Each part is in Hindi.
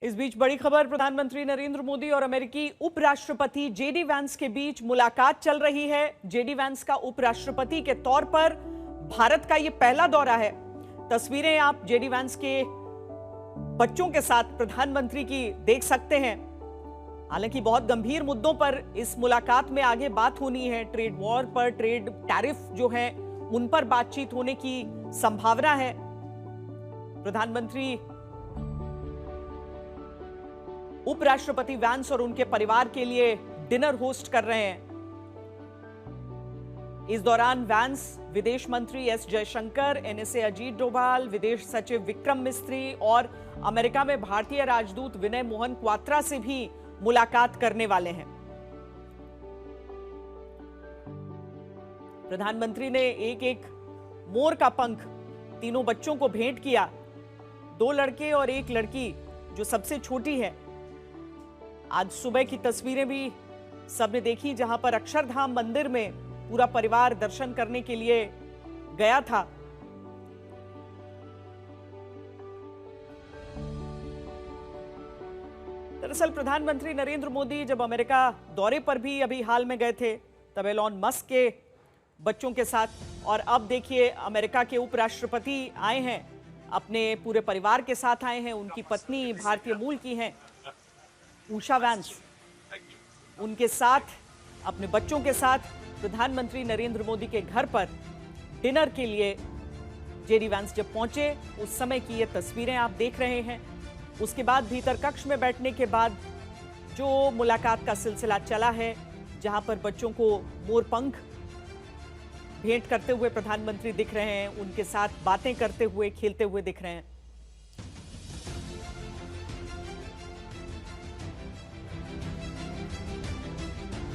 इस बीच बड़ी खबर, प्रधानमंत्री नरेंद्र मोदी और अमेरिकी उपराष्ट्रपति जेडी वैंस के बीच मुलाकात चल रही है। जेडी वैंस का उपराष्ट्रपति के तौर पर भारत का यह पहला दौरा है। तस्वीरें आप जेडी वैंस के बच्चों के साथ प्रधानमंत्री की देख सकते हैं। हालांकि बहुत गंभीर मुद्दों पर इस मुलाकात में आगे बात होनी है। ट्रेड वॉर पर, ट्रेड टैरिफ जो है उन पर बातचीत होने की संभावना है। प्रधानमंत्री उपराष्ट्रपति वैंस और उनके परिवार के लिए डिनर होस्ट कर रहे हैं। इस दौरान वैंस विदेश मंत्री एस जयशंकर, एनएसए अजीत डोभाल, विदेश सचिव विक्रम मिस्त्री और अमेरिका में भारतीय राजदूत विनय मोहन क्वात्रा से भी मुलाकात करने वाले हैं। प्रधानमंत्री ने एक एक मोर का पंख तीनों बच्चों को भेंट किया। 2 लड़के और 1 लड़की जो सबसे छोटी है। आज सुबह की तस्वीरें भी सबने देखी, जहां पर अक्षरधाम मंदिर में पूरा परिवार दर्शन करने के लिए गया था। दरअसल प्रधानमंत्री नरेंद्र मोदी जब अमेरिका दौरे पर भी अभी हाल में गए थे, तब एलॉन मस्क के बच्चों के साथ, और अब देखिए अमेरिका के उपराष्ट्रपति आए हैं, अपने पूरे परिवार के साथ आए हैं। उनकी पत्नी भारतीय मूल की हैं, उषा वैंस, उनके साथ अपने बच्चों के साथ प्रधानमंत्री नरेंद्र मोदी के घर पर डिनर के लिए जेडी वैंस जब पहुंचे, उस समय की ये तस्वीरें आप देख रहे हैं। उसके बाद भीतर कक्ष में बैठने के बाद जो मुलाकात का सिलसिला चला है, जहां पर बच्चों को मोरपंख भेंट करते हुए प्रधानमंत्री दिख रहे हैं, उनके साथ बातें करते हुए, खेलते हुए दिख रहे हैं।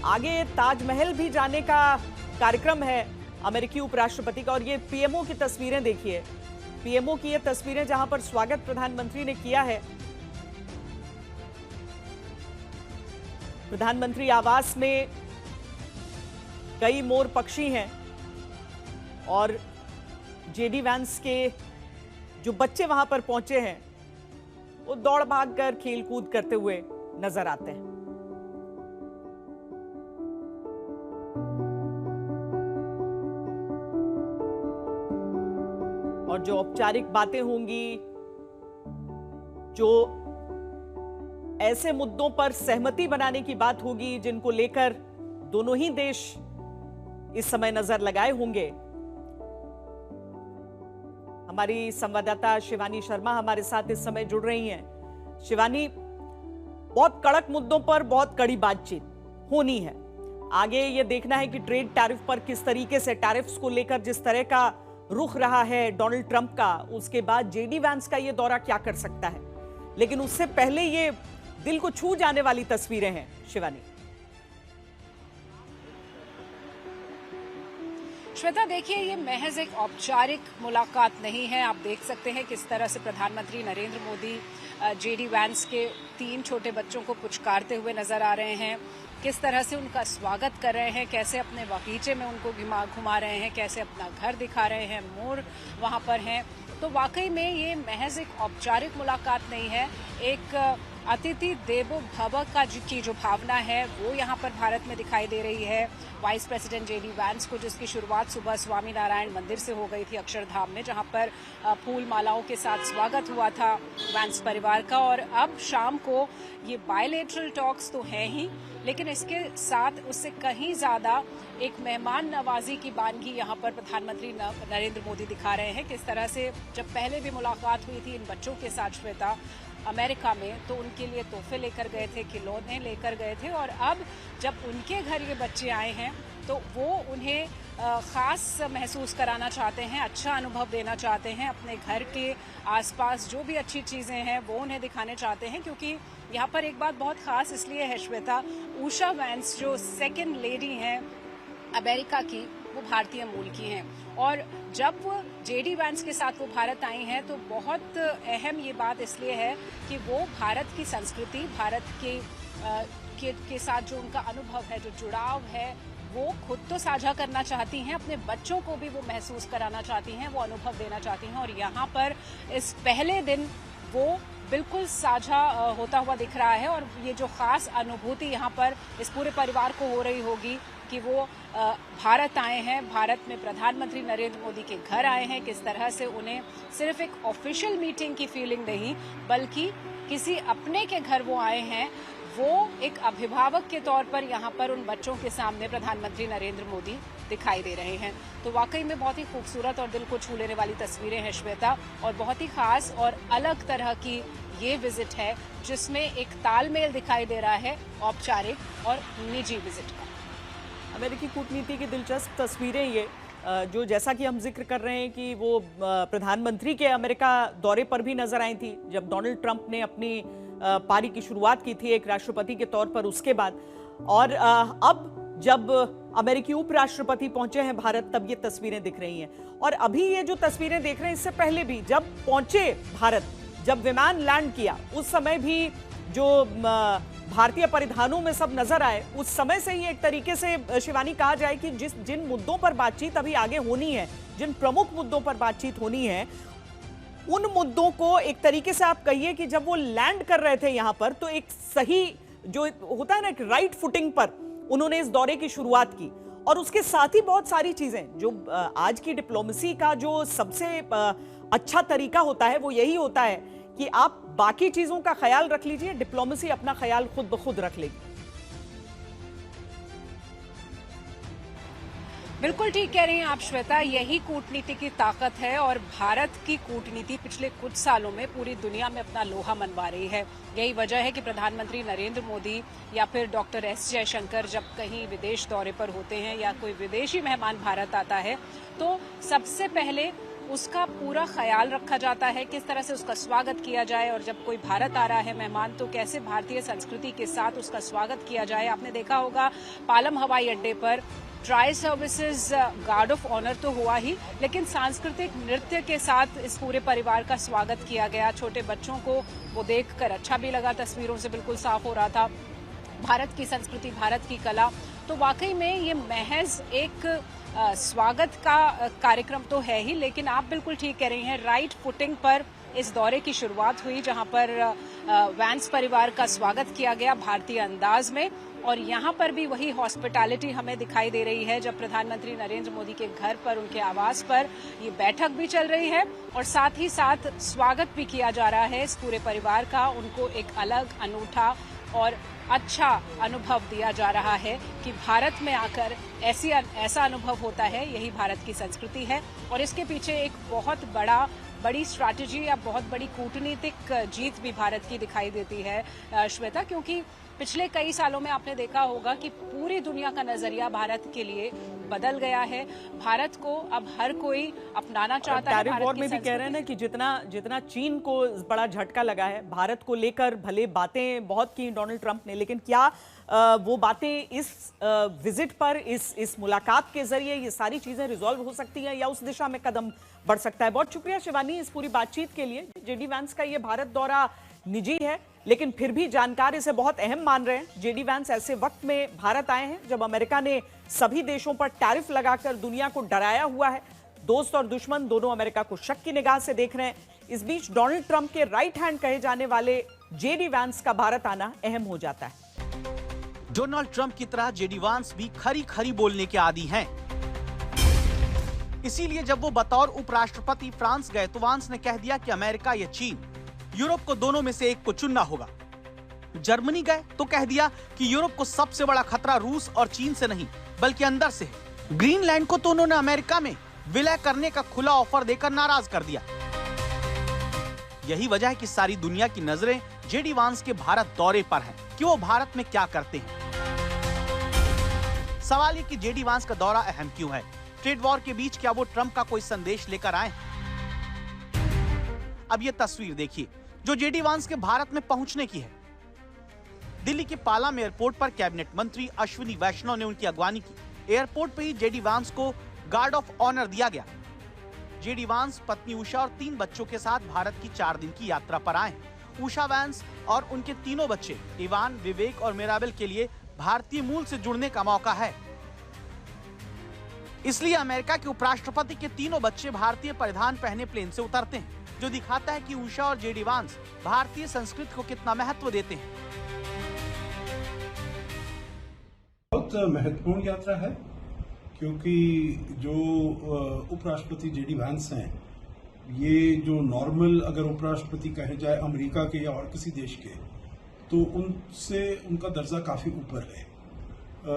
आगे ताजमहल भी जाने का कार्यक्रम है अमेरिकी उपराष्ट्रपति का, और ये पीएमओ की तस्वीरें देखिए। पीएमओ की ये तस्वीरें जहां पर स्वागत प्रधानमंत्री ने किया है। प्रधानमंत्री आवास में कई मोर पक्षी हैं और जेडी वैंस के जो बच्चे वहां पर पहुंचे हैं, वो दौड़ भाग कर खेल कूद करते हुए नजर आते हैं। और जो औपचारिक बातें होंगी, जो ऐसे मुद्दों पर सहमति बनाने की बात होगी जिनको लेकर दोनों ही देश इस समय नजर लगाए होंगे। हमारी संवाददाता शिवानी शर्मा हमारे साथ इस समय जुड़ रही हैं। शिवानी, बहुत कड़क मुद्दों पर बहुत कड़ी बातचीत होनी है। आगे ये देखना है कि ट्रेड टैरिफ पर किस तरीके से, टैरिफ्स को लेकर जिस तरह का रुख रहा है डोनाल्ड ट्रंप का, उसके बाद जेडी वैंस का ये दौरा क्या कर सकता है। लेकिन उससे पहले ये दिल को छू जाने वाली तस्वीरें हैं शिवानी। श्वेता, देखिए, ये महज एक औपचारिक मुलाकात नहीं है। आप देख सकते हैं किस तरह से प्रधानमंत्री नरेंद्र मोदी जेडी वैंस के 3 छोटे बच्चों को पुचकारते हुए नजर आ रहे हैं, किस तरह से उनका स्वागत कर रहे हैं, कैसे अपने बगीचे में उनको घुमा रहे हैं, कैसे अपना घर दिखा रहे हैं, मोर वहां पर हैं। तो वाकई में ये महज एक औपचारिक मुलाकात नहीं है, एक अतिथि देवो भव की जो भावना है वो यहाँ पर भारत में दिखाई दे रही है। वाइस प्रेसिडेंट जेडी वैंस को, जिसकी शुरुआत सुबह स्वामी नारायण मंदिर से हो गई थी अक्षरधाम में, जहाँ पर फूल मालाओं के साथ स्वागत हुआ था वैंस परिवार का, और अब शाम को ये बायलैटरल टॉक्स तो हैं ही, लेकिन इसके साथ उससे कहीं ज्यादा एक मेहमान नवाजी की बानगी यहाँ पर प्रधानमंत्री नरेंद्र मोदी दिखा रहे हैं। किस तरह से जब पहले भी मुलाकात हुई थी इन बच्चों के साथ श्वेता अमेरिका में, तो उनके लिए तोहफे लेकर गए थे, खिलौने लेकर गए थे, और अब जब उनके घर ये बच्चे आए हैं तो वो उन्हें खास महसूस कराना चाहते हैं, अच्छा अनुभव देना चाहते हैं। अपने घर के आसपास जो भी अच्छी चीज़ें हैं वो उन्हें दिखाने चाहते हैं, क्योंकि यहाँ पर एक बात बहुत खास इसलिए है श्वेता, उषा वैंस जो सेकेंड लेडी हैं अमेरिका की, वो भारतीय मूल की हैं, और जब वो जेडी वैंस के साथ वो भारत आई हैं तो बहुत अहम ये बात इसलिए है कि वो भारत की संस्कृति, भारत के साथ जो उनका अनुभव है, जो जुड़ाव है, वो खुद तो साझा करना चाहती हैं, अपने बच्चों को भी वो महसूस कराना चाहती हैं, वो अनुभव देना चाहती हैं। और यहाँ पर इस पहले दिन वो बिल्कुल साझा होता हुआ दिख रहा है। और ये जो खास अनुभूति यहाँ पर इस पूरे परिवार को हो रही होगी कि वो भारत आए हैं, भारत में प्रधानमंत्री नरेंद्र मोदी के घर आए हैं, किस तरह से उन्हें सिर्फ एक ऑफिशियल मीटिंग की फीलिंग नहीं बल्कि किसी अपने के घर वो आए हैं, वो एक अभिभावक के तौर पर यहाँ पर उन बच्चों के सामने प्रधानमंत्री नरेंद्र मोदी दिखाई दे रहे हैं। तो वाकई में बहुत ही खूबसूरत और दिल को छू लेने वाली तस्वीरें हैं श्वेता, और बहुत ही खास और अलग तरह की ये विजिट है जिसमें एक तालमेल दिखाई दे रहा है औपचारिक और निजी विजिट का। अमेरिकी कूटनीति की दिलचस्प तस्वीरें ये, जो जैसा कि हम जिक्र कर रहे हैं कि वो प्रधानमंत्री के अमेरिका दौरे पर भी नजर आई थी जब डोनाल्ड ट्रंप ने अपनी पारी की शुरुआत की थी एक राष्ट्रपति के तौर पर उसके बाद, और अब जब अमेरिकी उपराष्ट्रपति पहुंचे हैं भारत तब ये तस्वीरें दिख रही हैं। और अभी ये जो तस्वीरें देख रहे हैं इससे पहले भी जब पहुंचे भारत, जब विमान लैंड किया उस समय भी जो भारतीय परिधानों में सब नजर आए, उस समय से ही एक तरीके से शिवानी कहा जाए कि जिन मुद्दों पर बातचीत अभी आगे होनी है, जिन प्रमुख मुद्दों पर बातचीत होनी है, उन मुद्दों को एक तरीके से आप कहिए कि जब वो लैंड कर रहे थे यहां पर तो एक सही जो होता है ना, एक राइट फुटिंग पर उन्होंने इस दौरे की शुरुआत की। और उसके साथ ही बहुत सारी चीजें जो आज की डिप्लोमेसी का जो सबसे अच्छा तरीका होता है वो यही होता है कि आप बाकी चीजों का ख्याल रख लीजिए, डिप्लोमेसी अपना ख्याल खुद ब खुद रख लेगी। बिल्कुल ठीक कह रही हैं आप श्वेता, यही कूटनीति की ताकत है। और भारत की कूटनीति पिछले कुछ सालों में पूरी दुनिया में अपना लोहा मनवा रही है। यही वजह है कि प्रधानमंत्री नरेंद्र मोदी या फिर डॉक्टर एस जयशंकर जब कहीं विदेश दौरे पर होते हैं या कोई विदेशी मेहमान भारत आता है तो सबसे पहले उसका पूरा ख्याल रखा जाता है, किस तरह से उसका स्वागत किया जाए। और जब कोई भारत आ रहा है मेहमान तो कैसे भारतीय संस्कृति के साथ उसका स्वागत किया जाए। आपने देखा होगा पालम हवाई अड्डे पर tri services guard of honour तो हुआ ही, लेकिन सांस्कृतिक नृत्य के साथ इस पूरे परिवार का स्वागत किया गया। छोटे बच्चों को वो देखकर अच्छा भी लगा, तस्वीरों से बिल्कुल साफ हो रहा था भारत की संस्कृति, भारत की कला। तो वाकई में ये महज एक स्वागत का कार्यक्रम तो है ही, लेकिन आप बिल्कुल ठीक कह रही हैं, राइट फुटिंग पर इस दौरे की शुरुआत हुई जहां पर वैंस परिवार का स्वागत किया गया भारतीय अंदाज में। और यहां पर भी वही हॉस्पिटैलिटी हमें दिखाई दे रही है जब प्रधानमंत्री नरेंद्र मोदी के घर पर, उनके आवास पर ये बैठक भी चल रही है और साथ ही साथ स्वागत भी किया जा रहा है इस पूरे परिवार का। उनको एक अलग, अनूठा और अच्छा अनुभव दिया जा रहा है कि भारत में आकर ऐसा अनुभव होता है, यही भारत की संस्कृति है। और इसके पीछे एक बहुत बड़ी स्ट्रैटेजी या बहुत बड़ी कूटनीतिक जीत भी भारत की दिखाई देती है श्वेता, क्योंकि पिछले कई सालों में आपने देखा होगा कि पूरी दुनिया का नजरिया भारत के लिए बदल गया है। भारत को अब हर कोई अपनाना चाहता है। टैरिफ वॉर में भी कह रहे हैं ना कि जितना चीन को बड़ा झटका लगा है भारत को लेकर, भले बातें बहुत की डोनाल्ड ट्रंप ने, लेकिन क्या वो बातें इस विजिट पर, इस मुलाकात के जरिए ये सारी चीजें रिजॉल्व हो सकती हैं या उस दिशा में कदम बढ़ सकता है? बहुत शुक्रिया शिवानी इस पूरी बातचीत के लिए। जेडी वैंस का ये भारत दौरा निजी है लेकिन फिर भी जानकार इसे बहुत अहम मान रहे हैं। जेडी वैंस ऐसे वक्त में भारत आए हैं जब अमेरिका ने सभी देशों पर टैरिफ लगाकर दुनिया को डराया हुआ है। दोस्त और दुश्मन दोनों अमेरिका को शक की निगाह से देख रहे हैं। इस बीच डोनाल्ड ट्रंप के राइट हैंड कहे जाने वाले जेडी वैंस का भारत आना अहम हो जाता है। डोनाल्ड ट्रंप की तरह जेडी वैंस भी खरी खरी बोलने के आदी हैं। इसीलिए जब वो बतौर उपराष्ट्रपति फ्रांस गए तो वैंस ने कह दिया कि अमेरिका या चीन, यूरोप को दोनों में से एक को चुनना होगा। जर्मनी गए तो कह दिया कि यूरोप को सबसे बड़ा खतरा रूस और चीन से नहीं बल्कि अंदर से है। ग्रीनलैंड को तो उन्होंने अमेरिका में विलय करने का खुला ऑफर देकर नाराज कर दिया। यही वजह है कि सारी दुनिया की नजरें जेडी वैंस के भारत दौरे पर हैं कि वो भारत में क्या करते हैं। सवाल ये कि जेडी वैंस का दौरा अहम क्यों है? ट्रेड वॉर के बीच क्या वो ट्रंप का कोई संदेश लेकर आए? अब ये तस्वीर देखिए जो जेडी वैंस के भारत में पहुंचने की है। दिल्ली के पालम एयरपोर्ट पर कैबिनेट मंत्री अश्विनी वैष्णव ने उनकी अगवानी की। एयरपोर्ट पर ही जेडी वैंस को गार्ड ऑफ ऑनर दिया गया। जेडी वैंस पत्नी उषा और 3 बच्चों के साथ भारत की 4 दिन की यात्रा पर आए। उषा वैंस और उनके तीनों बच्चे इवान, विवेक और मिराबेल के लिए भारतीय मूल से जुड़ने का मौका है। इसलिए अमेरिका के उपराष्ट्रपति के तीनों बच्चे भारतीय परिधान पहने प्लेन से उतरते हैं। जो दिखाता है कि उषा और जेडी वांस भारतीय संस्कृति को कितना महत्व देते हैं। बहुत महत्वपूर्ण यात्रा है, क्योंकि जो उपराष्ट्रपति जेडी वांस हैं, ये जो नॉर्मल अगर उपराष्ट्रपति कहे जाए अमेरिका के या और किसी देश के, तो उनसे उनका दर्जा काफी ऊपर है।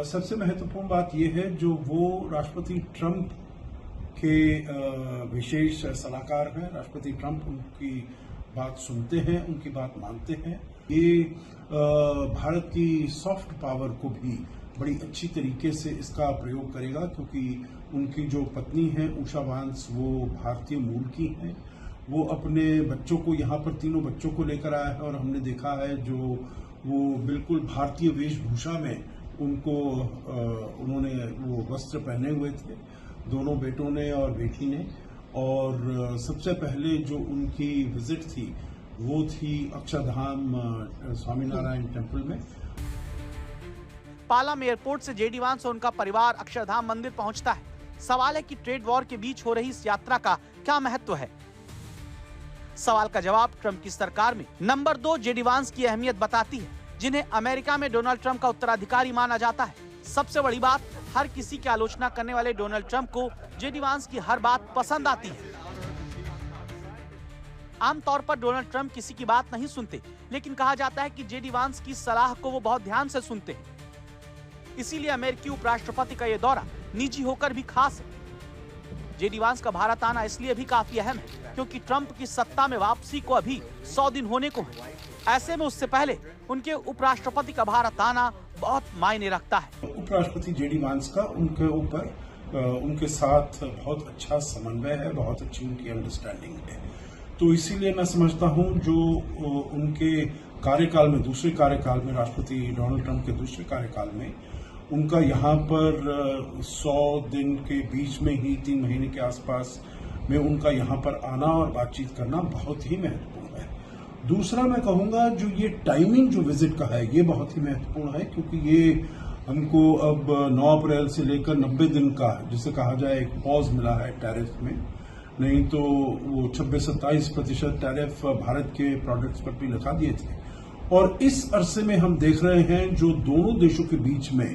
सबसे महत्वपूर्ण बात यह है जो वो राष्ट्रपति ट्रंप के विशेष सलाहकार हैं। राष्ट्रपति ट्रंप उनकी बात सुनते हैं, उनकी बात मानते हैं। ये भारत की सॉफ्ट पावर को भी बड़ी अच्छी तरीके से इसका प्रयोग करेगा, क्योंकि उनकी जो पत्नी है उषा वांस, वो भारतीय मूल की हैं। वो अपने बच्चों को यहाँ पर, तीनों बच्चों को लेकर आया है, और हमने देखा है जो वो बिल्कुल भारतीय वेशभूषा में उन्होंने वो वस्त्र पहने हुए थे, दोनों बेटों ने और बेटी ने। और सबसे पहले जो उनकी विजिट थी वो थी अक्षरधाम स्वामीनारायण टेम्पल में। पालम एयरपोर्ट से जेडी वांस और उनका परिवार अक्षरधाम मंदिर पहुंचता है। सवाल है कि ट्रेड वॉर के बीच हो रही इस यात्रा का क्या महत्व है। सवाल का जवाब ट्रंप की सरकार में नंबर 2 जेडी वांस की अहमियत बताती है, जिन्हें अमेरिका में डोनाल्ड ट्रंप का उत्तराधिकारी माना जाता है। सबसे बड़ी बात, हर किसी की आलोचना करने वाले डोनाल्ड ट्रंप को जेडी वांस की हर बात पसंद आती है। आमतौर पर डोनाल्ड ट्रंप किसी की बात नहीं सुनते, लेकिन कहा जाता है कि जेडी वांस की सलाह को वो बहुत ध्यान से सुनते हैं। इसीलिए अमेरिकी उपराष्ट्रपति का यह दौरा निजी होकर भी खास है। जेडी वांस का भारत आना इसलिए भी काफी अहम है, क्योंकि ट्रंप की सत्ता में वापसी को अभी 100 दिन होने को है। ऐसे में उससे पहले उनके उपराष्ट्रपति का भारत आना बहुत मायने रखता है। उपराष्ट्रपति जेडी वांस का उनके ऊपर, उनके साथ बहुत अच्छा समन्वय है, बहुत अच्छी उनकी अंडरस्टैंडिंग है। तो इसीलिए मैं समझता हूं जो उनके कार्यकाल में, दूसरे कार्यकाल में, राष्ट्रपति डोनाल्ड ट्रंप के दूसरे कार्यकाल में उनका यहाँ पर 100 दिन के बीच में ही 3 महीने के आसपास में उनका यहाँ पर आना और बातचीत करना बहुत ही महत्वपूर्ण है। दूसरा मैं कहूँगा जो ये टाइमिंग जो विजिट का है ये बहुत ही महत्वपूर्ण है, क्योंकि ये हमको अब 9 अप्रैल से लेकर 90 दिन का, जिसे कहा जाए, एक पॉज मिला है टैरिफ में। नहीं तो वो 26-27% टैरिफ भारत के प्रोडक्ट्स पर भी लगा दिए थे। और इस अरसे में हम देख रहे हैं जो दोनों देशों के बीच में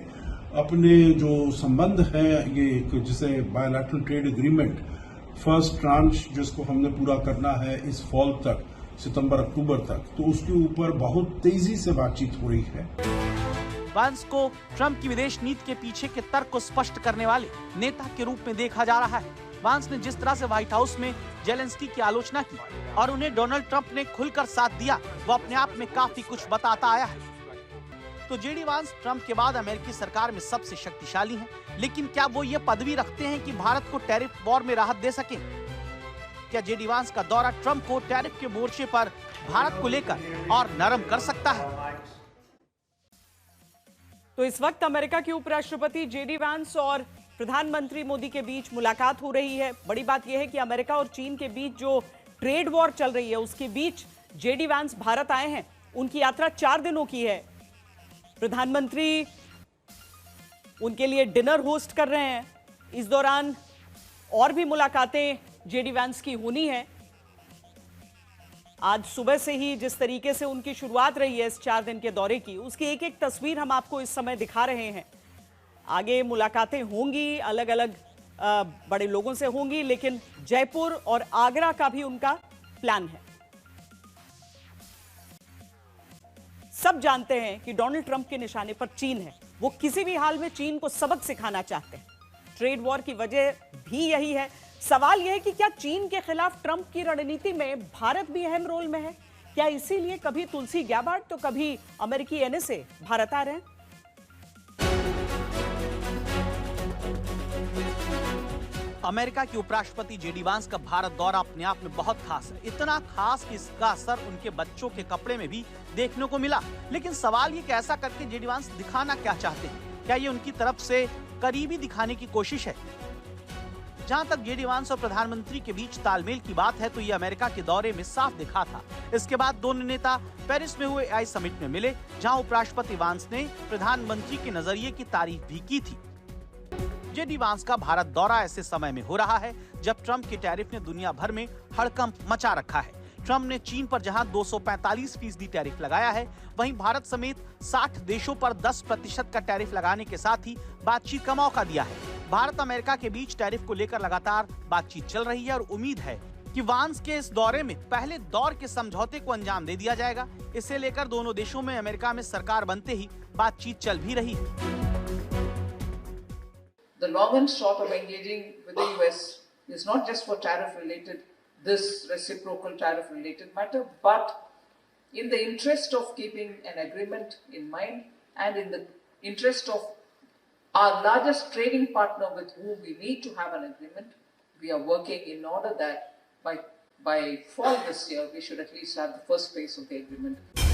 अपने जो संबंध है, ये एक जिसे bilateral trade agreement, first tranche जिसको हमने पूरा करना है इस फॉल तक, सितंबर-अक्टूबर तक, तो उसके ऊपर बहुत तेजी से बातचीत हो रही है। वांस को ट्रंप की विदेश नीति के पीछे के तर्क को स्पष्ट करने वाले नेता के रूप में देखा जा रहा है। वांस ने जिस तरह से व्हाइट हाउस में जेलेंस्की की आलोचना की और उन्हें डोनाल्ड ट्रंप ने खुलकर साथ दिया, वो अपने आप में काफी कुछ बताता आया है। तो जेडी वांस ट्रंप के बाद अमेरिकी सरकार में सबसे शक्तिशाली हैं, लेकिन क्या वो ये पदवी रखते हैं कि भारत को टैरिफ वॉर में राहत दे सके? क्या जेडी वांस का दौरा ट्रंप को टैरिफ के मोर्चे पर भारत को लेकर और नरम कर सकता है? तो इस वक्त अमेरिका के उपराष्ट्रपति जेडी वांस और प्रधानमंत्री मोदी के बीच मुलाकात हो रही है। बड़ी बात यह है कि अमेरिका और चीन के बीच जो ट्रेड वॉर चल रही है उसके बीच जेडी वांस भारत आए हैं। उनकी यात्रा 4 दिनों की है। प्रधानमंत्री उनके लिए डिनर होस्ट कर रहे हैं। इस दौरान और भी मुलाकातें जेडी वांस की होनी है। आज सुबह से ही जिस तरीके से उनकी शुरुआत रही है इस 4 दिन के दौरे की, उसकी एक एक तस्वीर हम आपको इस समय दिखा रहे हैं। आगे मुलाकातें होंगी, अलग अलग बड़े लोगों से होंगी, लेकिन जयपुर और आगरा का भी उनका प्लान है। सब जानते हैं कि डोनाल्ड ट्रंप के निशाने पर चीन है। वो किसी भी हाल में चीन को सबक सिखाना चाहते हैं। ट्रेड वॉर की वजह भी यही है। सवाल यह है कि क्या चीन के खिलाफ ट्रंप की रणनीति में भारत भी अहम रोल में है? क्या इसीलिए कभी तुलसी गैबार्ड तो कभी अमेरिकी एनएसए भारत आ रहे हैं? अमेरिका के उपराष्ट्रपति जेडी वांस का भारत दौरा अपने आप में बहुत खास है। इतना खास कि इसका असर उनके बच्चों के कपड़े में भी देखने को मिला। लेकिन सवाल ये कि ऐसा करके जेडी वांस दिखाना क्या चाहते हैं? क्या ये उनकी तरफ से करीबी दिखाने की कोशिश है? जहां तक जेडी वांस और प्रधानमंत्री के बीच तालमेल की बात है तो ये अमेरिका के दौरे में साफ दिखा था। इसके बाद दोनों नेता पेरिस में हुए AI समिट में मिले, जहां उपराष्ट्रपति वांस ने प्रधानमंत्री के नजरिए की तारीफ भी की थी। जेडी वांस का भारत दौरा ऐसे समय में हो रहा है जब ट्रंप के टैरिफ ने दुनिया भर में हड़कंप मचा रखा है। ट्रंप ने चीन पर जहां 245% टैरिफ लगाया है, वहीं भारत समेत 60 देशों पर 10% का टैरिफ लगाने के साथ ही बातचीत का मौका दिया है। भारत अमेरिका के बीच टैरिफ को लेकर लगातार बातचीत चल रही है और उम्मीद है कि वांस के इस दौरे में पहले दौर के समझौते को अंजाम दे दिया जाएगा। इसे लेकर दोनों देशों में अमेरिका में सरकार बनते ही बातचीत चल भी रही है। The long and short of engaging with the US is not just for tariff-related, this reciprocal tariff-related matter, but in the interest of keeping an agreement in mind and in the interest of our largest trading partner with whom we need to have an agreement, we are working in order that by fall this year, we should at least have the first phase of the agreement.